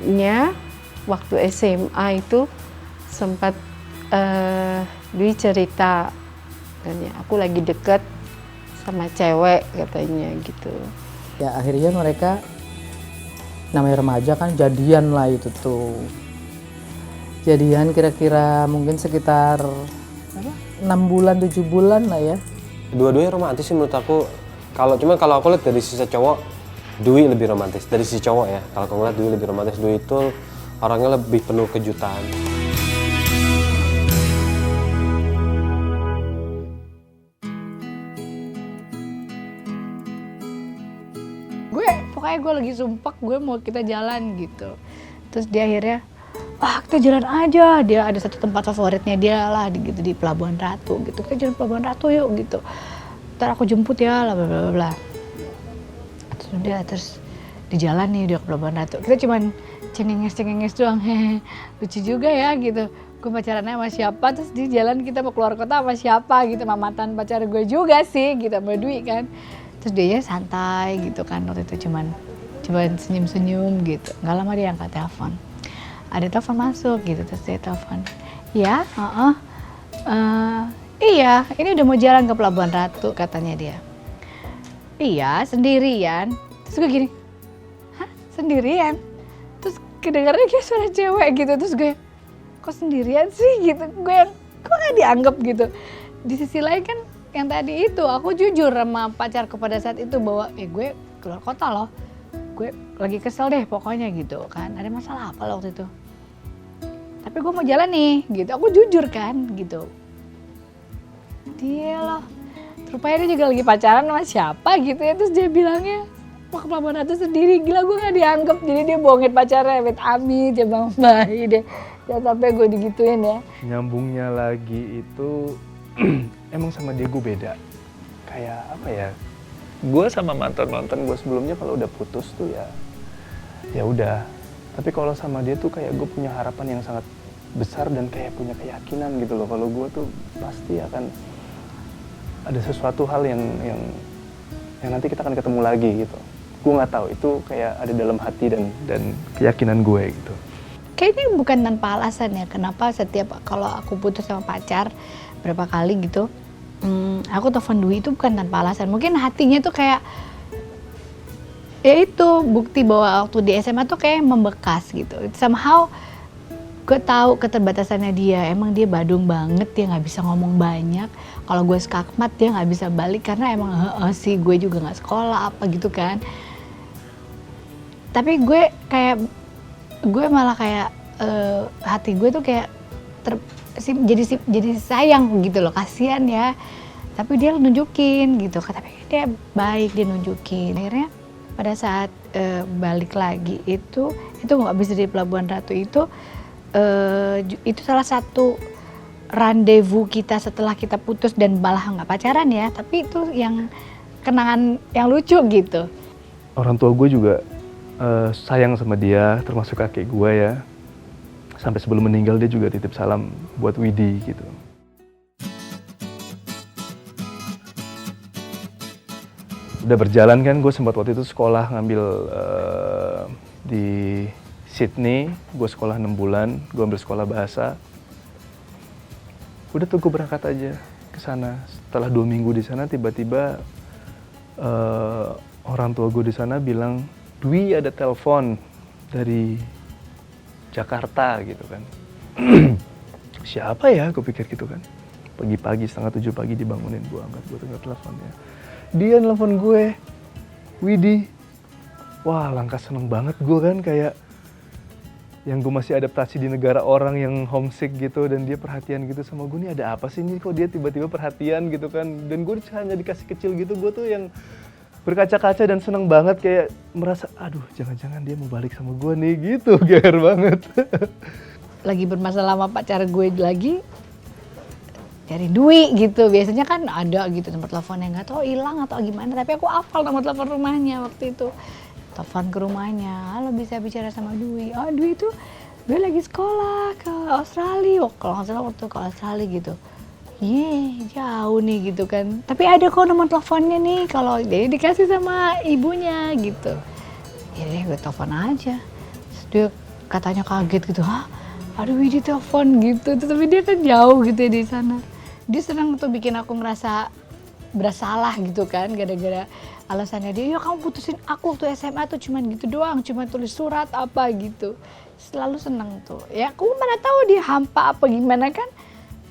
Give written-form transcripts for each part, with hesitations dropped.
dulunya waktu SMA itu sempat Dwi cerita katanya aku lagi deket sama cewek katanya gitu. Ya akhirnya mereka namanya remaja kan jadian lah itu tuh. Jadian kira-kira mungkin sekitar 6 bulan 7 bulan lah ya. Dua-duanya romantis sih menurut aku. Kalau aku lihat dari sisi cowok, Dwi lebih romantis dari sisi cowok ya. Kalau aku ngeliat Dwi lebih romantis, Dwi itu orangnya lebih penuh kejutan. Pokoknya gue lagi sumpah gue mau kita jalan gitu. Terus dia akhirnya, kita jalan aja. Dia ada satu tempat favoritnya dia lah gitu di Pelabuhan Ratu gitu. Kita jalan Pelabuhan Ratu yuk gitu. Ntar aku jemput ya lah bla bla bla. Terus di jalan nih dia ke Pelabuhan Ratu. Kita cuman cengenges doang. Lucu juga ya gitu. Gue pacarannya sama siapa, terus di jalan kita mau keluar kota sama siapa gitu. Mamatan pacar gue juga sih gitu sama Dwi kan. Terus dia santai gitu kan, waktu itu cuman senyum-senyum gitu. Nggak lama dia angkat telepon. Ada telepon masuk gitu, terus dia telepon. Ya, iya, ini udah mau jalan ke Pelabuhan Ratu katanya dia. Iya, sendirian. Terus gue gini, hah sendirian? Terus kedengarannya kayak suara cewek gitu, terus gue, kok sendirian sih gitu. Gue yang, kok gak dianggap gitu. Di sisi lain kan, yang tadi itu aku jujur sama pacarku pada saat itu bahwa gue keluar kota loh, gue lagi kesel deh pokoknya gitu kan, ada masalah apa loh waktu itu, tapi gue mau jalan nih gitu, aku jujur kan gitu. Dia loh, rupanya dia juga lagi pacaran sama siapa gitu ya, terus dia bilangnya mau ke Pelabuhan Ratu sendiri. Gila, gue gak dianggap, jadi dia bohongin pacarnya, amit dia bang bayi deh, jangan sampai gue digituin ya. Nyambungnya lagi itu emang sama dia gue beda. Kayak apa ya? Gue sama mantan gue sebelumnya kalau udah putus tuh ya udah. Tapi kalau sama dia tuh kayak gue punya harapan yang sangat besar dan kayak punya keyakinan gitu loh. Kalau gue tuh pasti akan ada sesuatu hal yang nanti kita akan ketemu lagi gitu. Gue nggak tahu, itu kayak ada dalam hati dan keyakinan gue gitu. Kayaknya bukan tanpa alasan ya, kenapa setiap kalau aku putus sama pacar berapa kali gitu, aku telepon Dwi itu bukan tanpa alasan. Mungkin hatinya tuh kayak, ya itu bukti bahwa waktu di SMA tuh kayak membekas gitu. Somehow gue tahu keterbatasannya dia, emang dia badung banget, dia nggak bisa ngomong banyak. Kalau gue skakmat dia nggak bisa balik karena emang sih gue juga nggak sekolah apa gitu kan. Tapi gue malah kayak hati gue tuh kayak jadi sayang gitu loh, kasihan ya. Tapi dia nunjukin gitu, tapi dia baik, dia nunjukin. Akhirnya pada saat balik lagi itu nggak bisa di Pelabuhan Ratu itu salah satu randevu kita setelah kita putus dan malah nggak pacaran ya, tapi itu yang kenangan yang lucu gitu. Orang tua gue juga sayang sama dia, termasuk kakek gue ya. Sampai sebelum meninggal dia juga titip salam buat Widi gitu. Udah berjalan kan, gue sempat waktu itu sekolah ngambil di Sydney. Gue sekolah 6 bulan, gue ambil sekolah bahasa. Udah tuh gue berangkat aja ke sana. Setelah 2 minggu di sana tiba-tiba orang tua gue di sana bilang, Dwi ada telepon dari Jakarta gitu kan. Siapa ya, gue pikir gitu kan. Pagi-pagi 6:30 pagi dibangunin, gue angkat, gue dengar teleponnya. Dia nelfon gue, Widi. Wah, langkah seneng banget gue kan, kayak yang gue masih adaptasi di negara orang yang homesick gitu, dan dia perhatian gitu sama gue. Nih ada apa sih nih, kok dia tiba-tiba perhatian gitu kan. Dan gue hanya dikasih kecil gitu, gue tuh yang berkaca-kaca dan seneng banget, kayak merasa aduh jangan-jangan dia mau balik sama gue nih gitu. Geer banget. Lagi bermasalah sama pacar gue lagi cari Dwi gitu, biasanya kan ada gitu tempat telepon yang nggak tahu hilang atau gimana, tapi aku hafal nomor telepon rumahnya waktu itu. Telepon ke rumahnya, halo bisa bicara sama Dwi. Oh Dwi itu gue lagi sekolah ke Australia, kalau nggak salah waktu ke Australia gitu. Jauh nih gitu kan. Tapi ada kok nomor teleponnya nih, kalau dia dikasih sama ibunya gitu. Ya deh gue telepon aja. Terus dia katanya kaget gitu, hah? Aduh Widi telepon gitu, tapi dia kan jauh gitu ya di sana. Dia senang tuh bikin aku ngerasa bersalah gitu kan, gara-gara alasannya dia, ya kamu putusin aku waktu SMA tuh cuman gitu doang, cuma tulis surat apa gitu. Selalu seneng tuh. Ya aku mana tahu dia hampa apa gimana kan.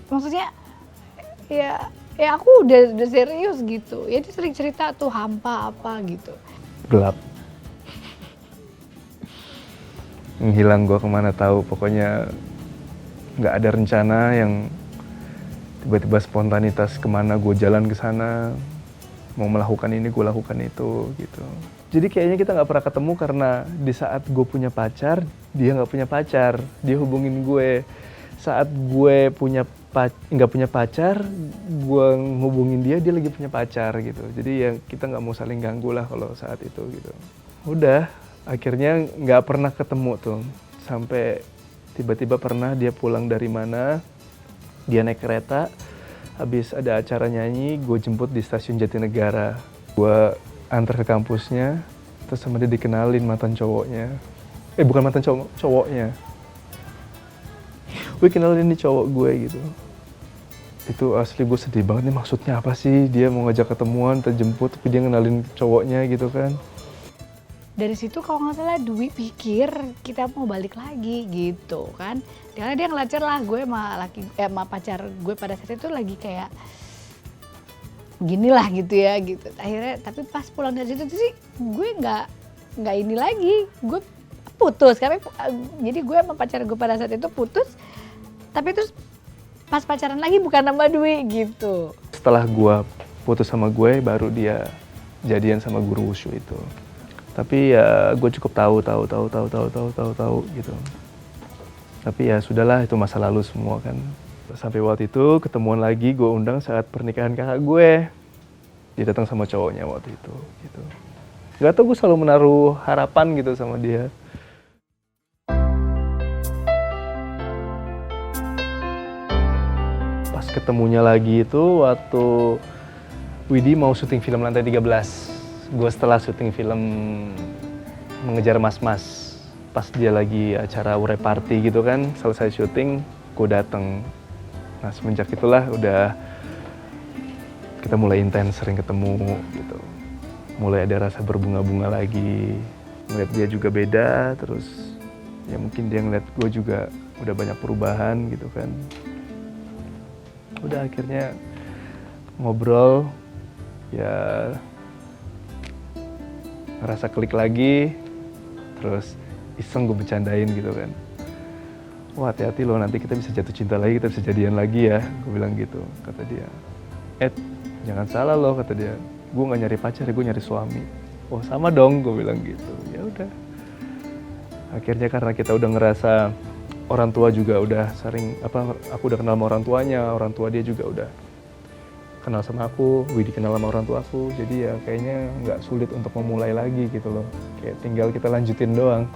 Maksudnya ya aku udah serius gitu. Ya dia sering cerita tuh hampa apa gitu. Gelap. Menghilang gue kemana tahu, pokoknya nggak ada rencana, yang tiba-tiba spontanitas kemana gue jalan ke sana, mau melakukan ini gue lakukan itu gitu. Jadi kayaknya kita nggak pernah ketemu karena di saat gue punya pacar dia nggak punya pacar, dia hubungin gue. Saat gue nggak punya pacar, gue ngubungin dia lagi punya pacar gitu. Jadi ya kita nggak mau saling ganggu lah kalau saat itu gitu. Udah. Akhirnya nggak pernah ketemu tuh, sampai tiba-tiba pernah dia pulang dari mana, dia naik kereta, habis ada acara nyanyi, gue jemput di stasiun Jatinegara. Gue antar ke kampusnya, terus sama dia dikenalin mantan cowoknya. Bukan mantan cowoknya. Gue kenalin ini cowok gue gitu. Itu asli gue sedih banget nih, maksudnya apa sih? Dia mau ngajak ketemuan, terjemput, tapi dia ngenalin cowoknya gitu kan. Dari situ kalau nggak salah Dwi pikir kita mau balik lagi gitu kan, karena dia ngelacar lah gue sama pacar gue pada saat itu lagi kayak gini lah gitu ya gitu. Akhirnya tapi pas pulang dari situ sih gue nggak ini lagi, gue putus karena jadi gue sama pacar gue pada saat itu putus, tapi terus pas pacaran lagi bukan sama Dwi gitu. Setelah gue putus sama gue, baru dia jadian sama guru wushu itu. Tapi ya gue cukup tahu gitu. Tapi ya sudahlah, itu masa lalu semua kan. Sampai waktu itu ketemuan lagi, gue undang saat pernikahan kakak gue. Dia datang sama cowoknya waktu itu gitu. Gak tau, gue selalu menaruh harapan gitu sama dia. Pas ketemunya lagi itu waktu Widi mau syuting film Lantai 13. Gue setelah syuting film Mengejar Mas-Mas, pas dia lagi acara urai party gitu kan, selesai syuting, gue dateng. Nah semenjak itulah udah kita mulai intens, sering ketemu gitu. Mulai ada rasa berbunga-bunga lagi, ngeliat dia juga beda, terus ya mungkin dia ngeliat gue juga udah banyak perubahan gitu kan. Udah akhirnya ngobrol, ya ngerasa klik lagi, terus iseng gue bercandain gitu kan. Wah hati-hati loh, nanti kita bisa jatuh cinta lagi, kita bisa jadian lagi ya, gue bilang gitu, kata dia. Jangan salah loh, kata dia, gue gak nyari pacar, gue nyari suami. Oh sama dong, gue bilang gitu. Ya udah. Akhirnya karena kita udah ngerasa orang tua juga udah sering, aku udah kenal sama orang tuanya, orang tua dia juga udah kenal sama aku, Widi kenal sama orang tua aku, jadi ya kayaknya nggak sulit untuk memulai lagi gitu loh, kayak tinggal kita lanjutin doang.